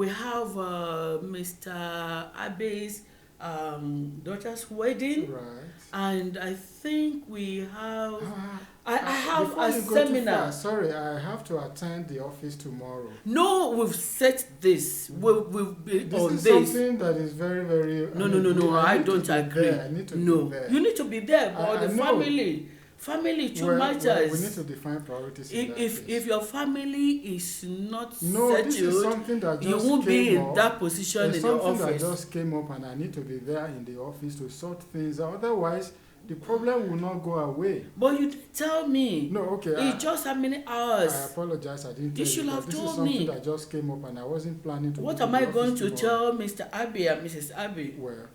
we have Mr. Abe's daughter's wedding, Right. and I think we have. I have Before a you go too seminar. far, sorry, I have to attend the office tomorrow. No, we've set this. We've been This on is this. something that is very, very. No. I need to don't be agree. there. I need to No, be there. you need to be there. But I the know. family too Well, matters. we need to define priorities. In that If case. your family is not No, this is settled, something that just you won't be came in up. that position There's in your something that office. just came up, and I need to be there in the office to sort things out. Otherwise, the problem will not go away. But you didn't tell me. No, okay. It's just how many I hours. apologize. I didn't You tell should but have this told is something me. that just came up, and I wasn't planning to. What go am to I the going office to tomorrow. tell Mr. Abbey and Mrs. Abbey? Well,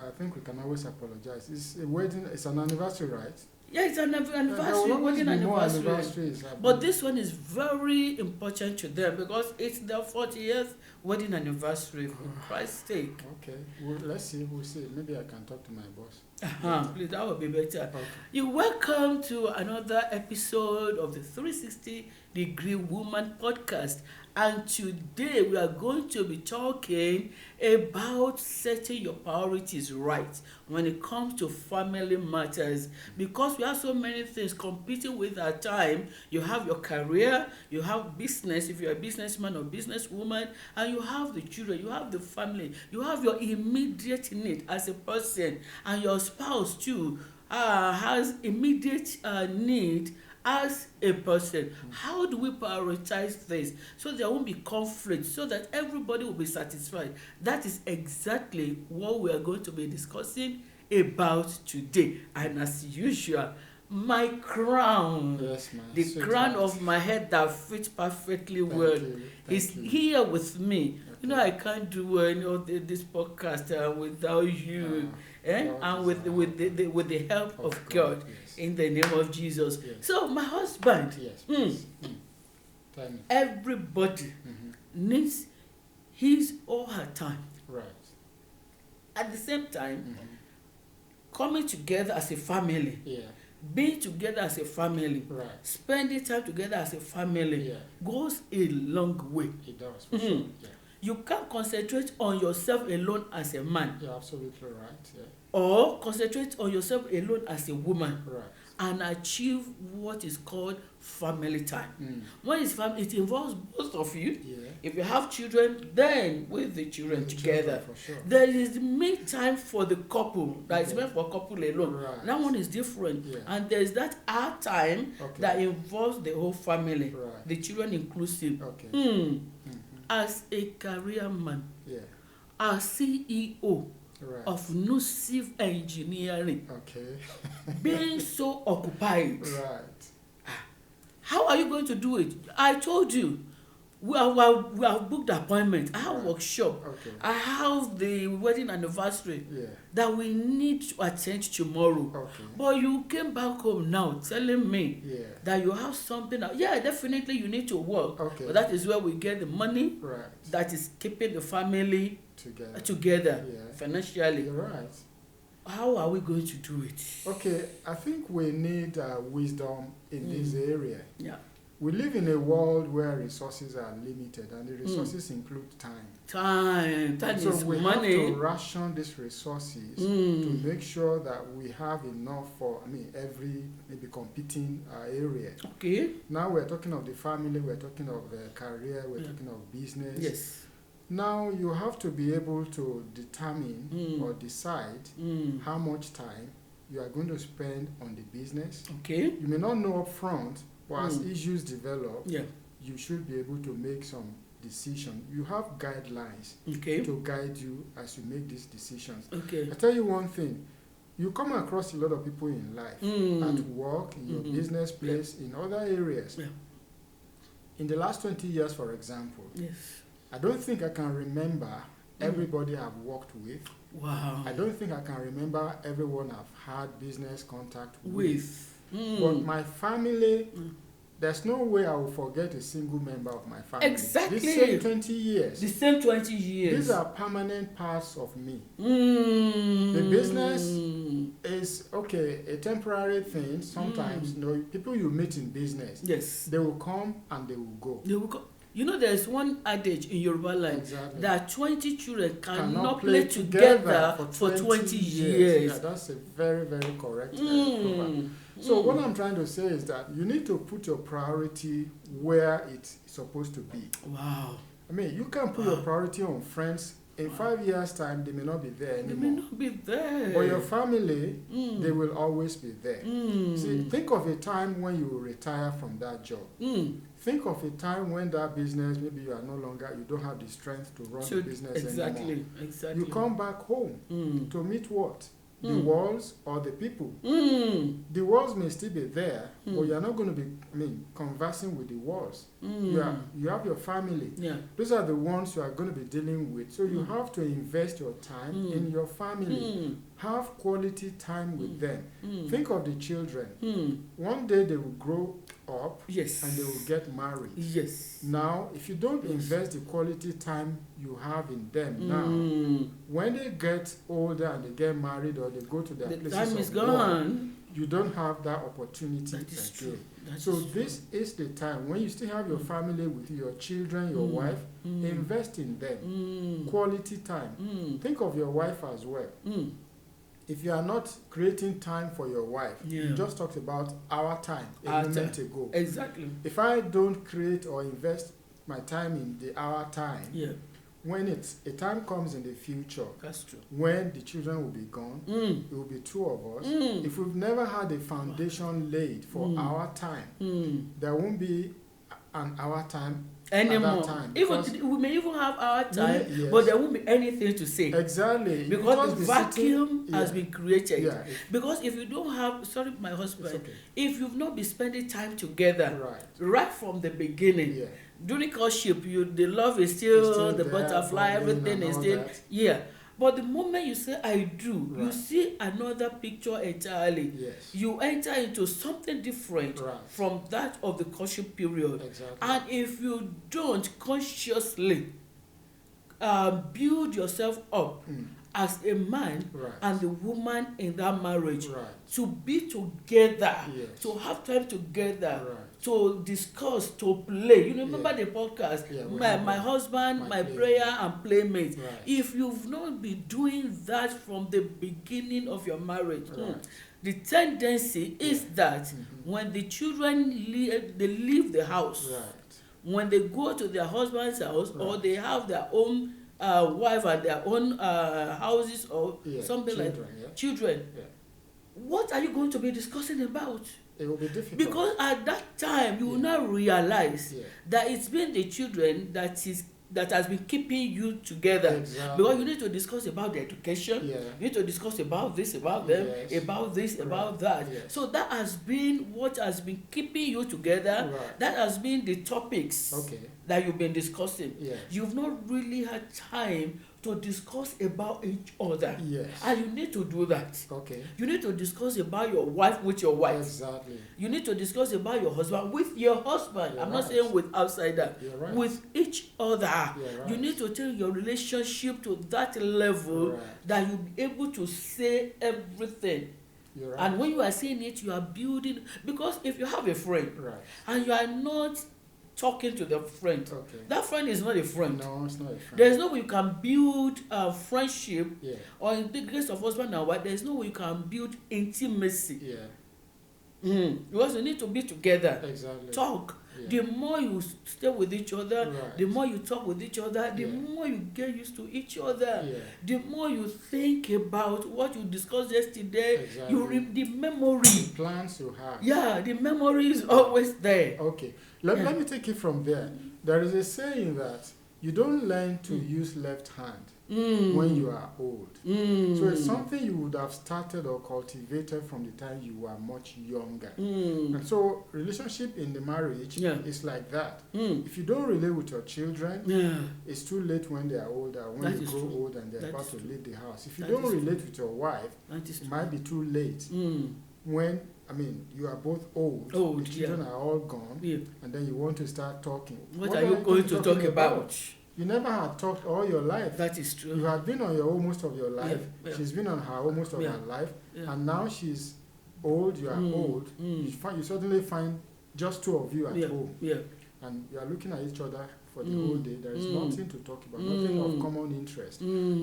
I think we can always apologize. It's a wedding. It's an anniversary, right? Yeah, it's an There will anniversary, always wedding be more anniversary. anniversaries. But this one is very important to them because it's their 40th wedding anniversary, for Christ's sake. Okay. Well, let's see. We'll see. Maybe I can talk to my boss. Please, that would be better. Okay. You're welcome to another episode of the 360 Degree Woman podcast. And today we are going to be talking about setting your priorities right when it comes to family matters. Because we have so many things competing with our time. You have your career, you have business if you're a businessman or businesswoman, and you have the children, you have the family, you have your immediate need as a person, and your spouse too has immediate need as a person. How do we prioritize this so there won't be conflict, so that everybody will be satisfied? That is exactly what we are going to be discussing about today. And as usual, my crown, Yes, ma'am. the Sweetheart. crown of my head that fits perfectly Thank well, you. is Thank you. here with me. You know, Okay. I can't do this podcast without you, God and is with the help of God. Yes. In the name of Jesus. Yes. So my husband, Yes. Please. Tell me. everybody needs his or her time. Right. At the same time, Mm-hmm. coming together as a family, Yeah. being together as a family, Right. spending time together as a family Yeah. goes a long way. It does. For Mhm. sure. Yeah. You can't concentrate on yourself alone as a man, You're absolutely right. Yeah. or concentrate on yourself alone as a woman Right. and achieve what is called family time. Mm. When it's family, it involves both of you. Yeah. If you have children, then with the children The together. children, for sure. There is me time for the couple that is Okay. meant for couple alone. Right. That one is different. Yeah. And there is that our time Okay. that involves the whole family, Right. the children inclusive. Okay. Mm. Mm-hmm. As a career man, Yeah. as CEO Right. of Nusive Engineering, Okay. being so occupied, Right. how are you going to do it? I told you, we have booked appointment. I have Right. workshop. Okay. I have the wedding anniversary Yeah. that we need to attend tomorrow. Okay. But you came back home now telling me Yeah. that you have something. Yeah, definitely you need to work. Okay. But that is where we get the money Right. that is keeping the family Together. together Yeah. financially. You're right. How are we going to do it? Okay. I think we need wisdom in this area. Yeah. We live in a world where resources are limited, and the resources include time. Time So is we money. have to ration these resources to Mm. make sure that we have enough for, every maybe competing area. Okay. Now we're talking of the family, we're talking of career, we're Yeah. talking of business. Yes. Now you have to be able to determine Mm. or decide Mm. how much time you are going to spend on the business. Okay. You may not know up front, but as Mm. issues develop, Yeah. you should be able to make some decision. You have guidelines Okay. to guide you as you make these decisions. Okay. I tell you one thing, you come across a lot of people in life, Mm. at work, in your Mhm. business place, in other areas. Yeah. In the last 20 years, for example, Yes. I don't think I can remember everybody I've worked with. Wow. I don't think I can remember everyone I've had business contact with. With. But my family, Mm. there's no way I will forget a single member of my family. Exactly. This same 20 years. The same 20 years. These are permanent parts of me. Mm. The business is, okay, a temporary thing. Sometimes, people you meet in business, Yes. they will come and they will go. They will go. You know, there's one adage in Yoruba land Exactly. that 20 children cannot play play together for 20 20 years. Yeah, that's a very, very correct proverb. So what I'm trying to say is that you need to put your priority where it's supposed to be. Wow. I mean, you can put your priority on friends. In 5 years' time, they may not be there They anymore. may not be there. But your family, they will always be there. Mm. See, think of a time when you will retire from that job. Think of a time when that business, maybe you are no longer, you don't have the strength to run the business anymore. Exactly. You come back home to meet what? The walls or the people. The walls may still be there, but you are not going to be, conversing with the walls. You have your family. Yeah. Those are the ones you are going to be dealing with. So you have to invest your time in your family. Have quality time with them. Think of the children. One day they will grow up Yes. and they will get married. Yes. Now, if you don't invest the quality time you have in them now, when they get older and they get married or they go to their The places time of is work, gone. you don't have that opportunity That is again. true. That So is true. this is the time when you still have your family with your children, your wife, invest in them. Quality time. Think of your wife as well. If you are not creating time for your wife, you just talked about our time a moment ago. Exactly. If I don't create or invest my time in the our time, Yeah, when a time comes in the future, that's true. when the children will be gone, it will be two of us. If we've never had a foundation laid for our time, there won't be an our time Anymore. at that time. Even we may even have our time, Yes. but there won't be anything to say. Exactly. Because the vacuum has yeah. been created. Yeah. Because if you don't have, sorry, my husband, It's okay. if you've not been spending time together Right. from the beginning, Yeah. during courtship, the love is still the there, butterfly, bubbling everything and is all still, that. yeah. But the moment you say I do, you Right. see another picture entirely. Yes. You enter into something different Right. from that of the courtship period. Exactly. And if you don't consciously build yourself up as a man Right. and the woman in that marriage, Right. to be together, Yes. to have time together, Right. to discuss, to play. You remember Yeah. the podcast, Yeah, my husband, my playmate. prayer and playmate. Right. If you've not been doing that from the beginning of your marriage, Right. the tendency is that when the children they leave the house, Right. when they go to their husband's house, or Right. they have their own wife and their own houses or Yeah. something Children, like children, Yeah. what are you going to be discussing about? It will be difficult. Because at that time you will Yeah. now realize Yeah. that it's been the children that has been keeping you together. Exactly. Because you need to discuss about their education, Yeah. you need to discuss about this, about them, Yes. about this, Right. about that. Yes. So that has been what has been keeping you together. Right. That has been the topics Okay. that you've been discussing. Yes. You've not really had time to discuss about each other. Yes. And you need to do that. Okay. You need to discuss about your wife with your wife. Exactly. You need to discuss about your husband with your husband. You're I'm not right. saying with outsider. You're right. With each other. You're right. You need to take your relationship to that level Right. that you'll be able to say everything. You're right. And when you are saying it, you are building. Because if you have a friend Right. and you are not talking to the friend, Okay. that friend is not a friend. No, it's not a friend. There is no way you can build a friendship, Yeah. or in the case of husband and wife, there is no way you can build intimacy. Yeah. Because you need to be together, Exactly. talk. Yeah. The more you stay with each other, Right. the more you talk with each other, the Yeah. more you get used to each other. Yeah. The more you think about what you discussed yesterday, Exactly. the memory. Plans you have. Yeah, the memory is always there. Okay. Let me take it from there. There is a saying that you don't learn to use left hand when you are old. So it's something you would have started or cultivated from the time you were much younger. And so relationship in the marriage is like that. If you don't relate with your children, it's too late when they are older, when That they is grow true. old and they're That about is to true. leave the house. If you That don't is relate with your wife, That is it true. might be too late when you are both old, Old, the children are all gone, Yeah. and then you want to start talking. What are you going to talk about? You never had talked all your life. That is true. You had been on your own most of your life. Yeah. She's been on her own most of Yeah. her life. Yeah. And now she's old, you are old. You suddenly find just two of you at Yeah. home. Yeah. and you are looking at each other for the whole day, there is nothing to talk about, nothing of common interest.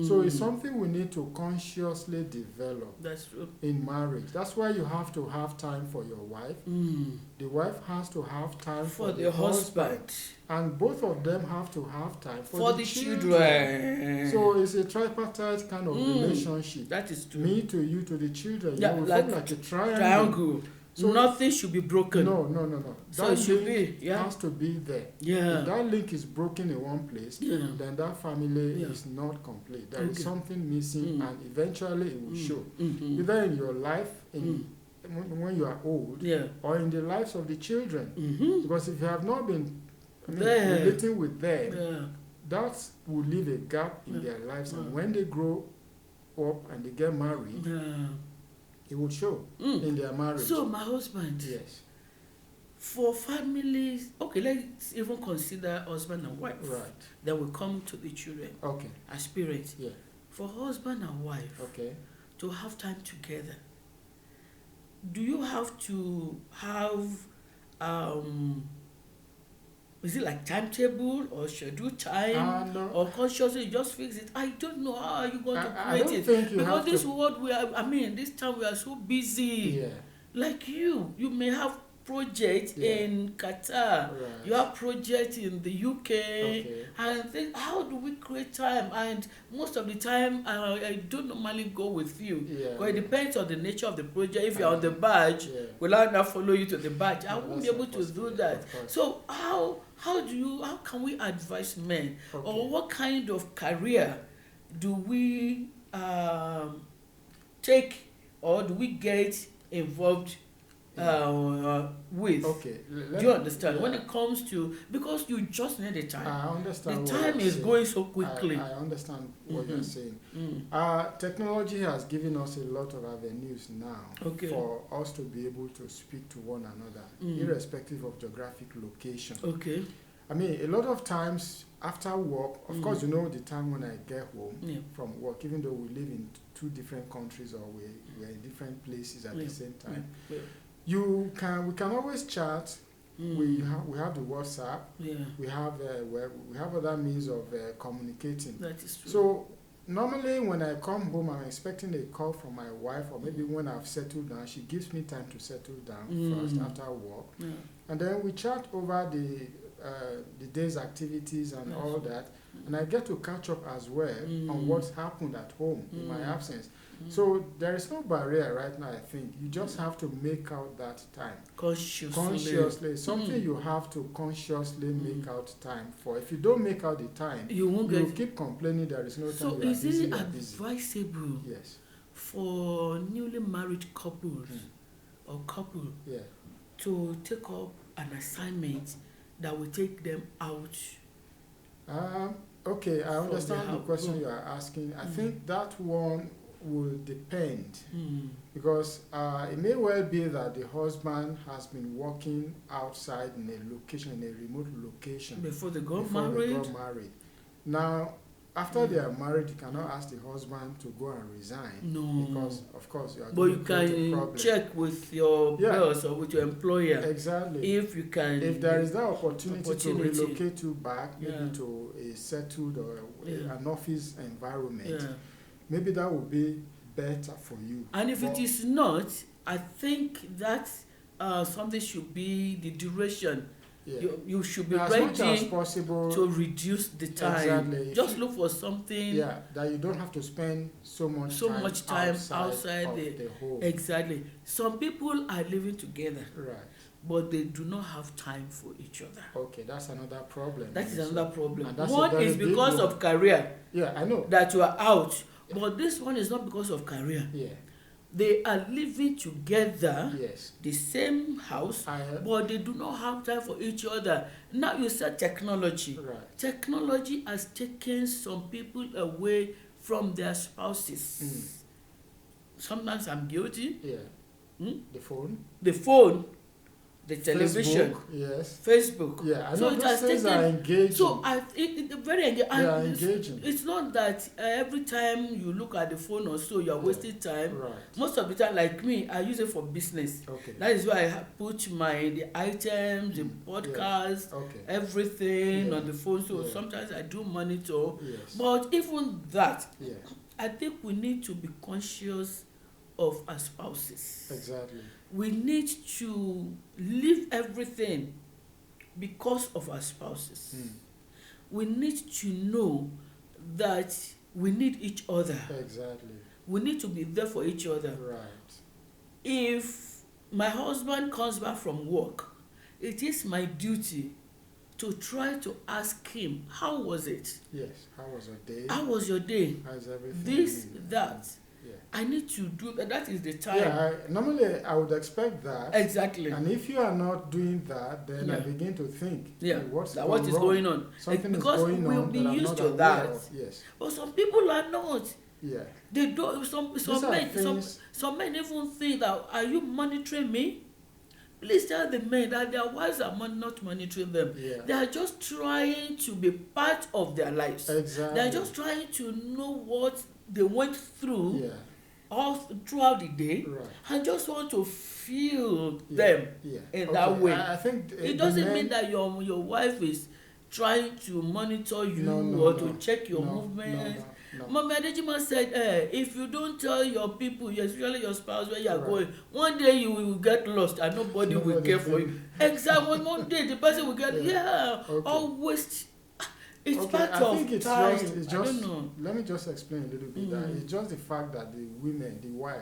So it's something we need to consciously develop. That's true. In marriage. That's why you have to have time for your wife. The wife has to have time For the husband. And both of them have to have time For the children. So it's a tripartite kind of relationship. That is true. Me to you to the children. Yeah, you know, like like a triangle. Triangle. So nothing should be broken. No. So That it should link be, yeah. has to be there. Yeah. If that link is broken in one place, Yeah. then that family Yeah. is not complete. There is Okay. something missing, and eventually it will show. Mm-hmm. Either in your life, when you are old, Yeah. or in the lives of the children. Mm-hmm. Because if you have not been There. relating with them, Yeah. that will leave a gap in their lives. And when they grow up and they get married, Yeah. it will show in their marriage. So my husband, Yes, for families, okay, let's even consider husband and wife. right. Then we come to the children Okay, as parents. yeah, For husband and wife okay. to have time together, do you have to have is it like timetable or schedule time No. or consciously you just fix it? I don't know how are you going to I create don't it think you because have this to. world we are, I mean this time we are so busy. Yeah, Like you may have projects Yeah. in Qatar, right. you have projects in the UK, Okay. and think how do we create time? And most of the time I don't normally go with you. Yeah. Because it depends on the nature of the project. If you're on the badge, Yeah. will I not follow you to the badge? I No, won't be that's able not to possible, do that. of course. So how can we advise men? Okay. Or what kind of career do we take or do we get involved with? Okay. Do you understand? When it comes to, because you just need the time. I understand. The what time you're is saying. going so quickly. I understand what you're saying. Mm. Technology has given us a lot of avenues now Okay. for us to be able to speak to one another, irrespective of geographic location. Okay. I mean, a lot of times after work, of course, you know the time when I get home Yeah. from work, even though we live in two different countries or we're in different places at Yeah. the same time. Yeah. We can always chat. We have the WhatsApp. Yeah. We have other means of communicating. That is true. So normally when I come home, I'm expecting a call from my wife, or maybe when I've settled down, she gives me time to settle down first after work, Yeah. and then we chat over the day's activities and all that, and I get to catch up as well on what's happened at home in my absence. So there is no barrier right now. I think you just have to make out that time consciously. Something you have to consciously make out time for. If you don't make out the time, you won't you get. keep complaining there is no time. So you are is busy, it you are busy. advisable Yes. for newly married couples or couple Yeah. to take up an assignment that will take them out? Okay, I understand the house. question you are asking. I think that one will depend, because it may well be that the husband has been working outside in a location, in a remote location, Before they got before married? they got married. Now, after they are married, you cannot ask the husband to go and resign. No. Because, of course, you are But going you to create a can problem. check with your Yeah. boss or with your employer Exactly. if you can. If there is that opportunity to Opportunity. relocate you back, maybe Yeah. to a settled or Yeah. an office environment, Yeah. maybe that would be better for you. And if it But- is not, I think that something should be the duration. Yeah. You should be As much as ready possible, to reduce the time. Exactly. Just look for something. yeah, that you don't have to spend so much time outside of the home. Exactly. Some people are living together, Right. but they do not have time for each other. Okay, that's another problem. That is also. another problem. And that's a One very is big because one. of career Yeah, I know. that you are out, but this one is not because of career. Yeah. They are living together, Yes. the same house, I but they do not have time for each other. Now you said technology. Right. Technology has taken some people away from their spouses. Sometimes I'm guilty. Yeah. Hmm? The phone. The phone. the television, Facebook, yes. Facebook. Yeah, I So know it those has things are taken. engaging. So very engaging. They are And engaging. it's not that every time you look at the phone or so you are wasting time. Right. Most of the time, like me, I use it for business. Okay. That is why I put the items, the podcast, Okay. everything Yeah. on the phone. So Yeah. sometimes I do monitor. Yes. But even that, Yeah. I think we need to be conscious of our spouses. Exactly. We need to leave everything because of our spouses. We need to know that we need each other. Exactly. We need to be there for each other. Right. If my husband comes back from work, it is my duty to try to ask him, how was it? Yes. How was your day? How was your day? How's everything? This, that. Yeah. I need to do that. That is the time. Yeah. Normally, I would expect that. Exactly. And if you are not doing that, then I Yeah. begin to think, Yeah. hey, what's That what is wrong? going on? Something Because is going we'll on be that I'm used not to aware that. of. Yes. But some people are not. Yeah. They don't. These Some are men. things- Some men even think that, are you monitoring me? Please tell the men that their wives are not monitoring them. Yeah. They are just trying to be part of their lives. Exactly. They are just trying to know what they went through Yeah. all throughout the day, Right. and just want to feel Yeah. them Yeah. in Okay. that way. I think It the doesn't men- mean that your wife is trying to monitor you No, or no. to check your No, movement. No. Mama Adejima said, if you don't tell your people, especially your spouse, where you are Right. going, one day you will get lost and nobody will Nobody care for will. you. Exactly. One day the person will get, Yeah. Okay. always. It's Okay, part I of think it's time. just, I don't know. let me just explain a little bit that Mm. it's just the fact that the women,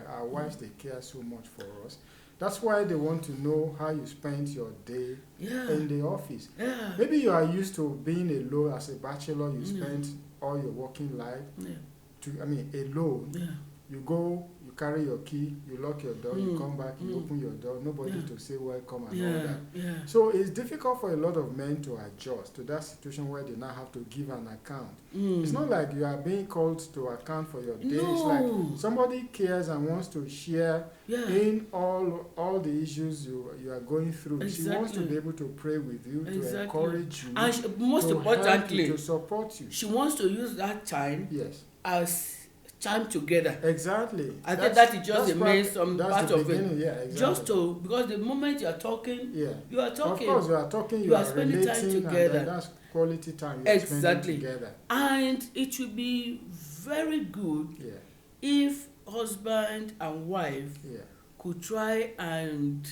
our wives, they care so much for us. That's why they want to know how you spent your day Yeah. in the office. Yeah. Maybe you are used to being alone as a bachelor, you Mm. spent all your working life Yeah. alone. Yeah. You go, you carry your key, you lock your door, you come back, you Mm. open your door, nobody Yeah. to say welcome and all Yeah. that. Yeah. So it's difficult for a lot of men to adjust to that situation where they now have to give an account. It's not like you are being called to account for your day. It's No. like somebody cares and wants to share Yeah. in all the issues you are going through. She wants to Exactly. be able to pray with you, to Exactly. encourage you, And most to help you, importantly, to support you. she wants to use that time Yes, as time together. exactly. I think that is just the main that's part the of it. beginning, yeah, exactly. Just to, because the moment you are talking, yeah. you are talking. Of course, you are talking, You you are are spending time relating, together. and that's quality time you are Exactly. spending together. And it will be very good Yeah, if husband and wife yeah. could try and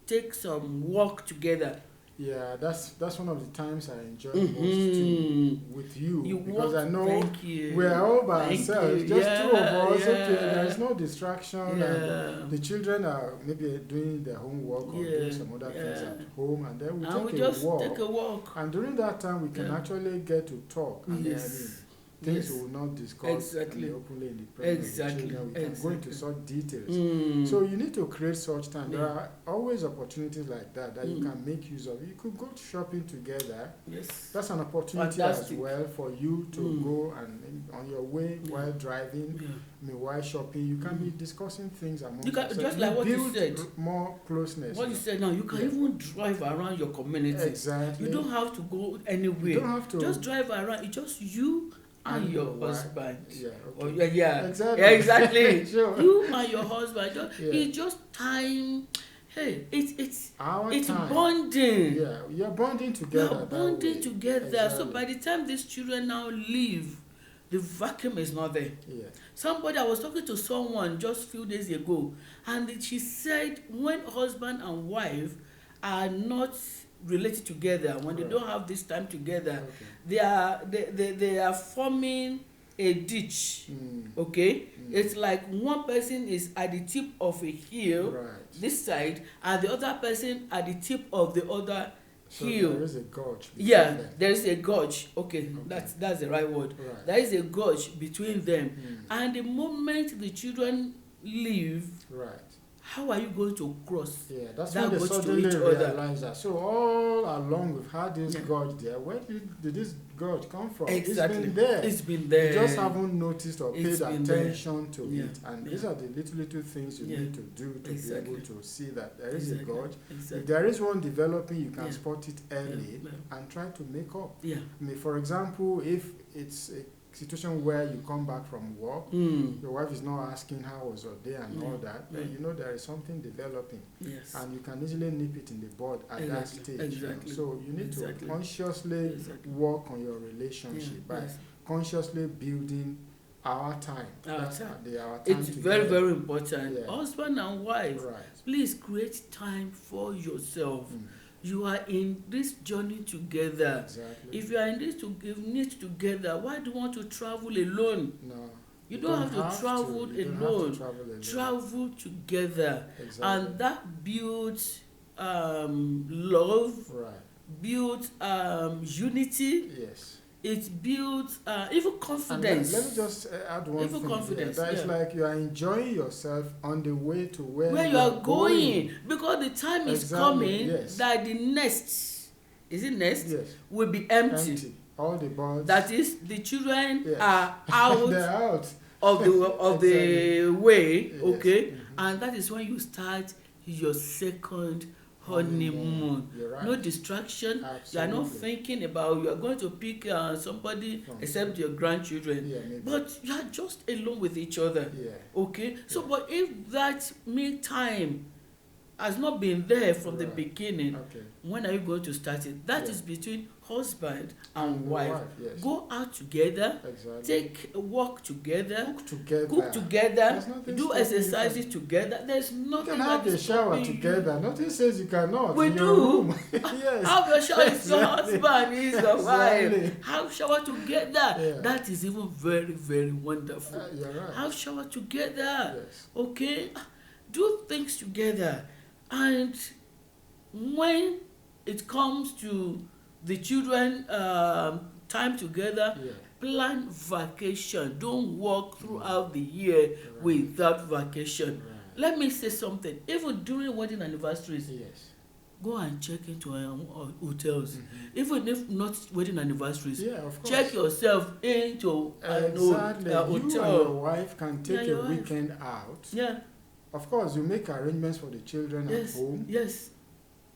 take some walk together. Yeah, that's one of the times I enjoy most too, Mhm. with you, You because walk, I know thank you. we are all by Thank ourselves, you. just two of us. Yeah, Okay, yeah. there is no distraction, and Yeah. the children are maybe doing their homework or doing some other things Yeah. at home, and then we And we take just a walk. take a walk. And during that time, we can Yeah. actually get to talk. And then, Yes. things Yes. we will not discuss Exactly. openly in the presence Exactly. of the children. We can go into Exactly. such details. Mm. So you need to create such time. There Yeah. are always opportunities like that you Mm. can make use of. You could go shopping together. Yes. That's an opportunity Fantastic. as well for you to Mm. go and on your way Yeah. while driving, Yeah. while shopping, you can be discussing things among You can- yourselves. just like what you build said. more closeness. What you said now, you can Yeah. even drive around your community. Exactly. You don't have to go anywhere. You don't have to. Just drive around. It's just you and your wife. husband. Yeah. Or, Okay. yeah. Exactly. Yeah, exactly. Sure. You and your husband. Yeah. It's just time. Hey, it's Our it's time. bonding. Yeah, you're bonding We together. are that bonding way. together. So Exactly. by the time these children now leave, the vacuum is not there. Yeah. Somebody, I was talking to someone just a few days ago, and she said when husband and wife are not related together, when they Right. don't have this time together, Okay. they are forming a ditch. Mm. Okay, Mm. it's like one person is at the tip of a hill, Right. this side, and the other person at the tip of the other So hill. there is a gorge. between Yeah, them. there is a gorge. Okay, that's the right word. Right. There is a gorge between them, Mm. and the moment the children leave, Right. how are you going to cross Yeah, that's that when they goes to suddenly each other? realize that. So all along we've had this Yeah. gorge there. Where did this gorge come from? Exactly. It's been there. It's been there. You just haven't noticed or It's paid been there. attention to Yeah, it. And yeah. these are the little things you Yeah. need to do to Exactly. be able to see that there is a Exactly. gorge. Exactly. If there is one developing, you can Yeah. spot it early Yeah. and try to make up. Yeah. I mean, for example, if it's a situation where you come back from work, Mm. your wife is not asking how was your day and Yeah. all that, then Yeah. you know there is something developing. Yes. And you can easily nip it in the bud at that Exactly, stage. you know. exactly, So you need exactly, to consciously exactly. work on your relationship by Yes. consciously building our time. Our That's time. our time It's very, together. very important. Yeah. Husband and wife, Right. please create time for yourself. Mm. You are in this journey together. Exactly. If you are in this together, why do you want to travel alone? No. You don't have to travel You don't have to alone. travel alone. Travel together, Exactly. and that builds love, Right. builds unity. Yes. It builds even And confidence. let me just add one Even thing. confidence, That is yeah. like you are enjoying yourself on the way to where you are going, because the time is Exactly, coming yes. that the nest, is it nest, Yes. will be empty. Empty. All the birds. That is, the children Yes. are out They're out. of the way, Yes. okay, Mhm. and that is when you start your second honeymoon. You're right. No distraction. You are not Absolutely. thinking about you are going to pick somebody From- except your grandchildren, Yeah, maybe. but you are just alone with each other. Yeah. Okay, so Yeah. but if that me time has not been there from the Right. beginning, Okay. when are you going to start it? That Yeah. is between husband and The wife. Yes. Go out together, Exactly. take a walk together, Cook together. cook together, There's nothing do stopping you exercises from- together. There's You nothing can have that a is shower stopping you. together. Nothing says you cannot. We in do. your room. Yes. Have a shower is your Exactly. husband, is your wife. Exactly. Have shower together. Yeah. That is even very, very wonderful. You're right. Have shower together. Yes. Okay, do things together. And when it comes to the children time together, Yeah. plan vacation. Don't work throughout the year Right. without vacation. Right. Let me say something. Even during wedding anniversaries, Yes. go and check into hotels. Mhm. Even if not wedding anniversaries, Yeah, of course. check yourself into Exactly. You and your hotel. wife can take Yeah, your a wife. weekend out. Yeah. Of course, you make arrangements for the children Yes. at home. Yes.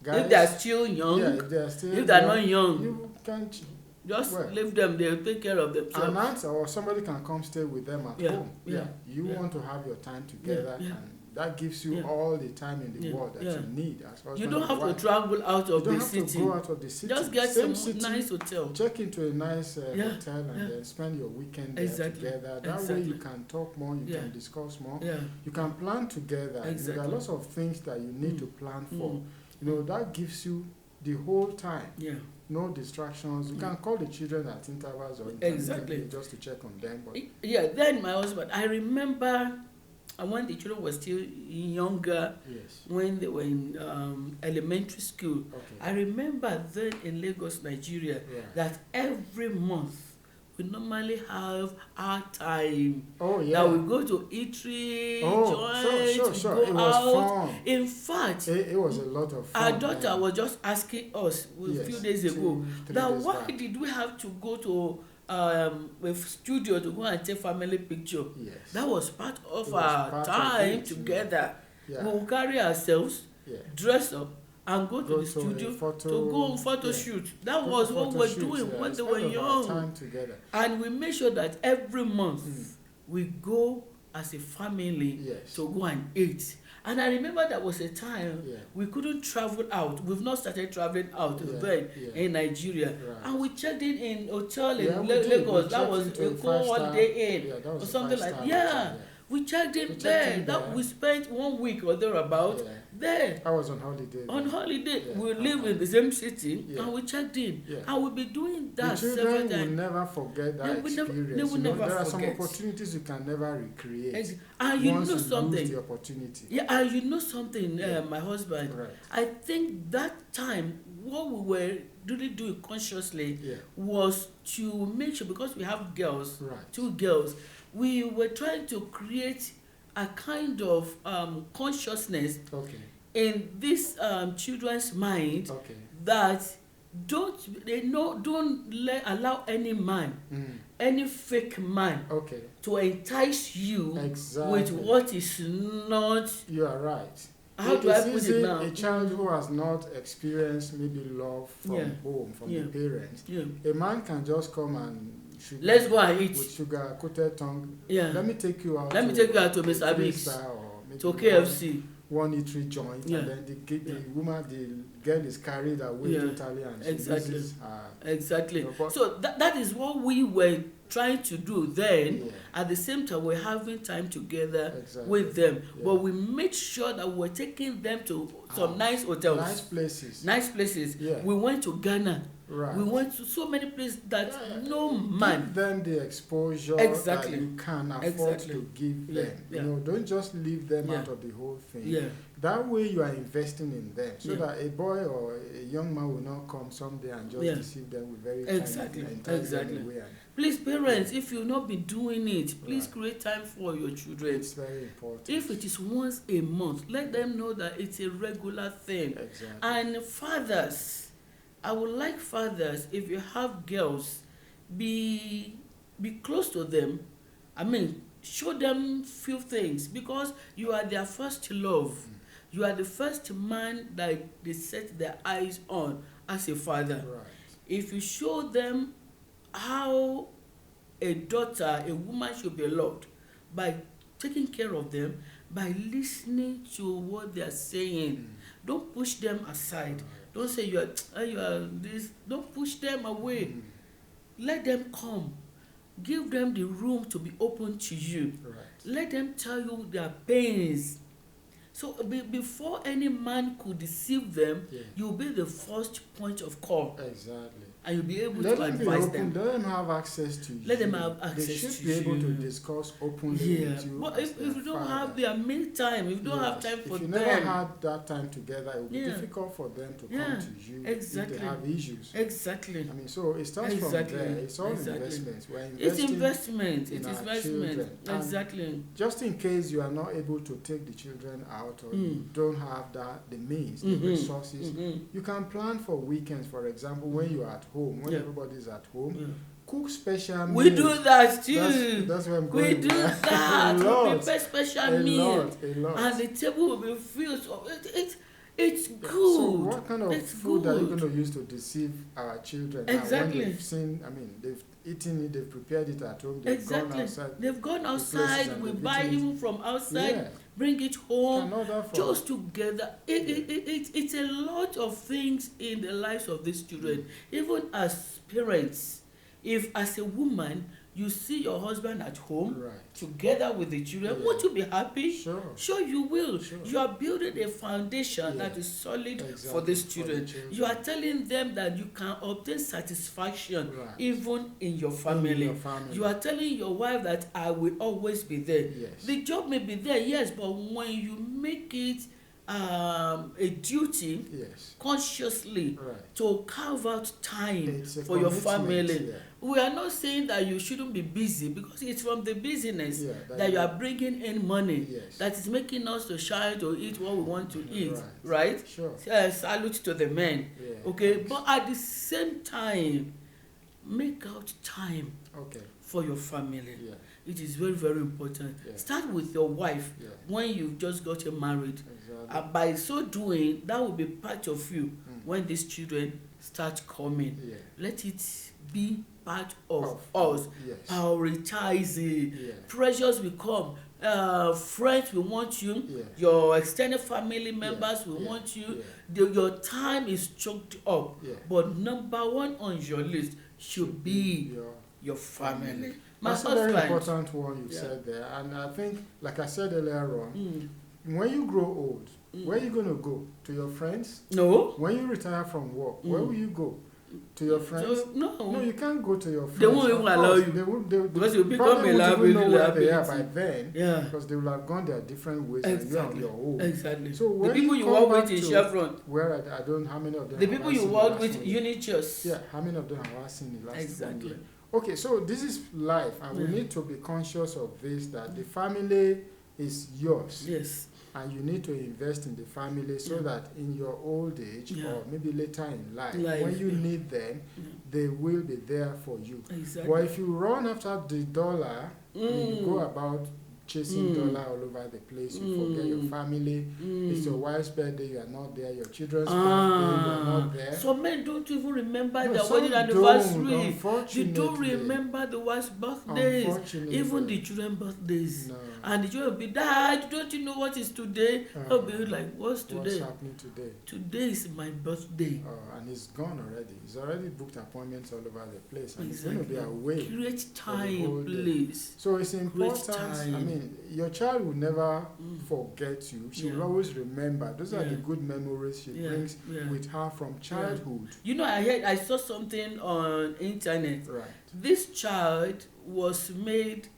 Guys, If they are still young, yeah, if they are still if they are young, not young, you can just well, leave them. They'll take care of an themselves. aunt or somebody can come stay with them at Yeah, home. yeah, You yeah. want to have your time together, yeah. and that gives you Yeah. all the time in the Yeah, world that yeah. you need as husband You don't and have to wife. travel out You of don't the have to city. go out of the city. Just get Same some city, nice hotel. check into a nice Yeah, hotel and yeah. then spend your weekend there Exactly, together. That way exactly. you can talk more, you Yeah. can discuss more, Yeah. you can plan together. You know, there Exactly. are lots of things that you need Mm. to plan for. Mm. You know, that gives you the whole time. Yeah. No distractions. You Mm. can call the children at intervals or Exactly. intermittently just to check on them. But Yeah. Then my husband. I remember when the children were still younger, yes, when they were in elementary school. okay. I remember then in Lagos, Nigeria, Right. that every month we normally have our time. Oh yeah. That we go to eatery, Oh, joint, sure. go It was out. fun. In fact, It was a lot of fun. our daughter was just asking us a Yes, few days ago 2-3 that days why back. did we have to go to a studio to go and take family picture. Yes. That was part of It was our part of time it, together. Yeah. We will carry ourselves, Yeah. dress up, and go to Go the to a studio photo- to go on photo yeah. shoot. That Go was for what we photo were shoots, doing yeah. when It's they part were of our young. time together. And we make sure that every month Mm. we go as a family Yes. to go and eat. And I remember there was a time Yeah. we couldn't travel out. We've not started traveling out Yeah, then yeah. in Nigeria. Right. And we checked in hotel in Yeah, we did. Lagos. We That checked was into a cool holiday inn yeah, that was or a something like five-star yeah. hotel, We checked in We checked there. in That there. we spent 1 week or thereabout Yeah. there. I was on holiday. On then. holiday, Yeah, we live uh-huh. in the same city Yeah. and we checked in. Yeah. And we'll be doing The that several children will times. never forget that They will never- experience. they will You know, never there are forget. some opportunities you can never recreate. And you once know you something. lose the opportunity. Yeah, and you know something, Yeah. my husband. Right. I think that time, what we were really doing consciously Yeah. was to make sure, because we have girls, Right. 2 girls, we were trying to create a kind of consciousness Okay. in this children's mind Okay. that don't allow any man, any fake man Okay. to entice you Exactly. with what is not. You are right. How do I It's put easy, it now? a child who has not experienced maybe love from Yeah. home, from Yeah. the parents, Yeah. a man can just come and sugar, Let's go and eat. with sugar coated tongue. Yeah. Let me take you out. Let me take you out to a Mr. Biggs, three-star or maybe to KFC. one eatery joint, Yeah. and then the Yeah. woman, the girl is carried away Yeah. totally, and she Exactly. loses her. Exactly. You know, but- So that is what we were trying to do then. Yeah. At the same time, we're having time together Exactly. with them. Yeah. But we made sure that we're taking them to some Ah, nice hotels, Nice places. nice places. Yeah. We went to Ghana. Right. We went to so many places that Yeah. no man. Give them the exposure Exactly. that you can afford Exactly. to give Yeah, them. yeah. You know, don't just leave them Yeah. out of the whole thing. Yeah. That way you are investing in them, so Yeah. that a boy or a young man will not come someday and just Yeah. deceive them with very Exactly. tiny, entice Exactly. them away. And Please, parents, if you've not been doing it, please Right. create time for your children. it's very important. If it is once a month, let them know that it's a regular thing. Exactly. And fathers, I would like fathers, if you have girls, be close to them. I mean, show them few things, because you are their first love. You are the first man that they set their eyes on as a father. Right. If you show them how a daughter, a woman should be loved, by taking care of them, by listening to what they are saying. Don't push them aside. Don't say you are this. Don't push them away. Let them come. Give them the room to be open to you. Right. Let them tell you their pains. So before any man could deceive them, Yeah. you'll be the first point of call, Exactly. and you'll be able Let to them be advise open. them. Let them have access to you. Let them have They access should to be able to you. discuss openly Yeah, with you. but as if their you don't father. have their me time, if you don't have Yes. time for if you them, never had that time together, it will be Yeah. difficult for them to Yeah, come to you exactly. if they have issues. exactly. I mean, so it starts Exactly. from there. It's all Exactly. investments. We're It's investing investment. in It's our investment. children. And Exactly. just in case you are not able to take the children out, or you don't have the means, the Mhm. resources, Mhm. you can plan for weekends. For example, when you are at home, when Yeah. everybody is at home, Yeah. cook special meals. We do that too. That's where I'm We going. do with that. a We lot. prepare special A meal, lot. A lot. and the table will be filled. So it's Yeah, good. So what kind of It's food are you good. going to use to deceive our children? Exactly. Now, when they've seen, I mean, they've eaten it, they've prepared it at home, they've gone Exactly. outside. They've gone places outside. and We they've buy eaten it. even from outside. Yeah. Bring it home. Can order from. Just together. It's a lot of things in the lives of these children. Even as parents, if as a woman you see your husband at home Right. together with the children, Yeah. won't you be happy? Sure. Sure you will. Sure. You are building a foundation Yeah. that is solid for Exactly, these for the children. children. You are telling them that you can obtain satisfaction Right. even in your In family. your family. You are telling your wife that I will always be there. Yes. The job may be there, yes, but when you make it a duty Yes. consciously Right. to carve out time It's a for your commitment, family. yeah. We are not saying that you shouldn't be busy, because it's from the business Yeah, that you are bringing in money Yes. that is making us to shine to eat what we want to eat, Right. right? Sure. Salute to the men, Yeah. okay? But at the same time, make out time Okay. for your family. Yeah. It is very, very important. Yeah. Start with your wife Yeah. when you've just gotten married. Exactly. By so doing, that will be part of you when these children start coming. Yeah. Let it be part of Of- us. Yes. Prioritizing. Yeah. Pressures will come. Friends will want you. Yeah. Your extended family members will Yeah. want you. Yeah. Your time is choked up. Yeah. But number one on your list should be your family. My That's a very husband. important one you Yeah. said there, and I think, like I said earlier on, Mm. when you grow old, where are you going to go? To your friends? No. When you retire from work, where will you go? To your friends? So, no. No, you can't go to your friends. They won't even Of allow course, you. They Because you'll become probably a won't even know where they are liability. by then, Yeah. because they will have gone their different ways and you are on Exactly. your own. Exactly. So The when people you come work back with in to Chevron, where I don't, how many of them the have people I you seen the work last with 1 year? Unichus. Yeah, how many of them have I seen the last 1 Exactly. year? Okay, so this is life, and we Yeah. need to be conscious of this, that the family is yours. Yes. And you need to invest in the family so that in your old age or maybe later in life, when you need them, they will be there for you. Exactly. But if you run after the dollar, you go about chasing dollar all over the place, you forget your family, it's your wife's birthday, you are not there, your children's birthday, you are not there. Some men don't even remember No, their some wedding don't, anniversary. They unfortunately. don't remember the wife's birthdays, Unfortunately. even the children's birthdays. No. And the children will be, Dad, don't you know what is today? I'll be like, what's today? What's happening today? Today is my birthday. And it's gone already. He's already booked appointments all over the place, and Exactly. it's going to be away. Create time, please. So it's important. time. I mean, your child will never forget you. She will always remember. Those are the good memories she brings with her from childhood. You know, I saw something on internet. Right. This child was made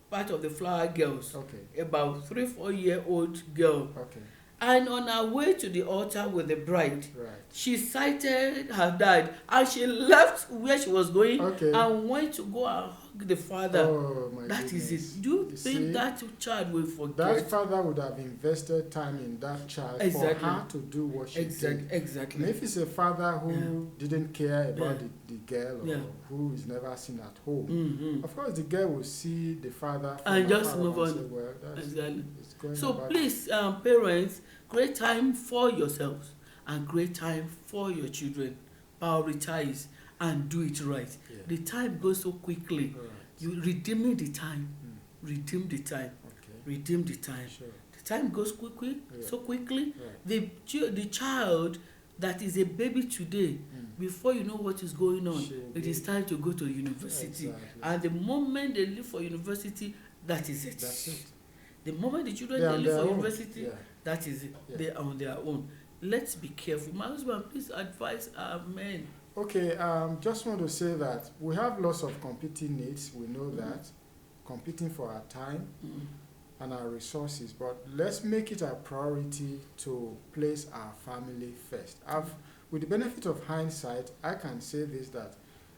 part of the Flower Girls. Okay. About 3-4-year-old girl. Okay. And on her way to the altar with the bride, Right. she sighted her dad, and she left where she was going and went to go and hug the father. Oh, my That goodness. is it. Do you think see, that child will forget? that father would have invested time in that child for her to do what she did. Exactly. And if it's a father who didn't care about the girl or Yeah. who is never seen at home, of course the girl will see the father And just afar move and on. say, well, that's, Exactly. it's going So about please, parents, create time for yourselves and create time for your children. Prioritize and do it right. Yeah. The time goes so quickly. Right. You redeem the time. Redeem the time. Okay. Redeem the time. Sure. The time goes so quickly. Right. The child that is a baby today, before you know what is going on, it is time to go to university. Exactly. And the moment they leave for university, that is it. That's it. The moment the children They are they on leave their for own. university, Yeah. that is it. Yeah. They are on their own. Let's be careful. My husband, please advise our men. Okay, just want to say that we have lots of competing needs. We know that. Competing for our time and our resources, but let's make it a priority to place our family first. With the benefit of hindsight, I can say this, that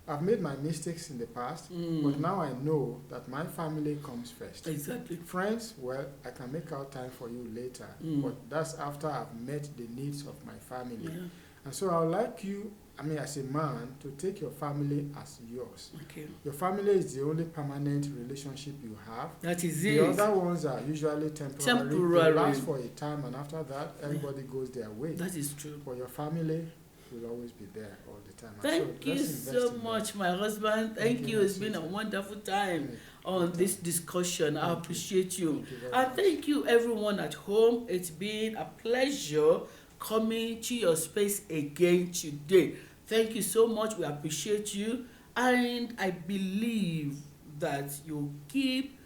I've made my mistakes in the past, but now I know that my family comes first. Exactly. Friends, well, I can make out time for you later, but that's after I've met the needs of my family. Yeah. And so I would like you, as a man, to take your family as yours. Okay. Your family is the only permanent relationship you have. That is The it. other ones are usually temporary. They last for a time, and after that, everybody goes their way. That is true. But your family will always be there all the time. Thank you so much, my husband. Thank you. It's been a wonderful time on this discussion. I appreciate you. And thank you, everyone at home. It's been a pleasure coming to your space again today. Thank you so much. We appreciate you. And I believe that you keep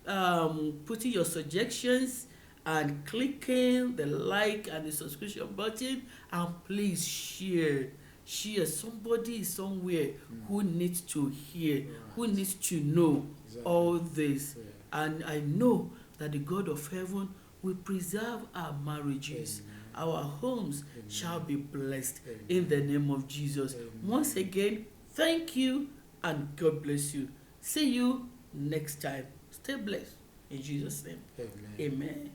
putting your suggestions and clicking the like and the subscription button, and please share somebody somewhere who needs to hear, who needs to know all this. And I know that the God of heaven will preserve our marriages. Our homes shall be blessed in the name of Jesus. Once again, thank you and God bless you. See you next time. Stay blessed in Jesus' name. Amen.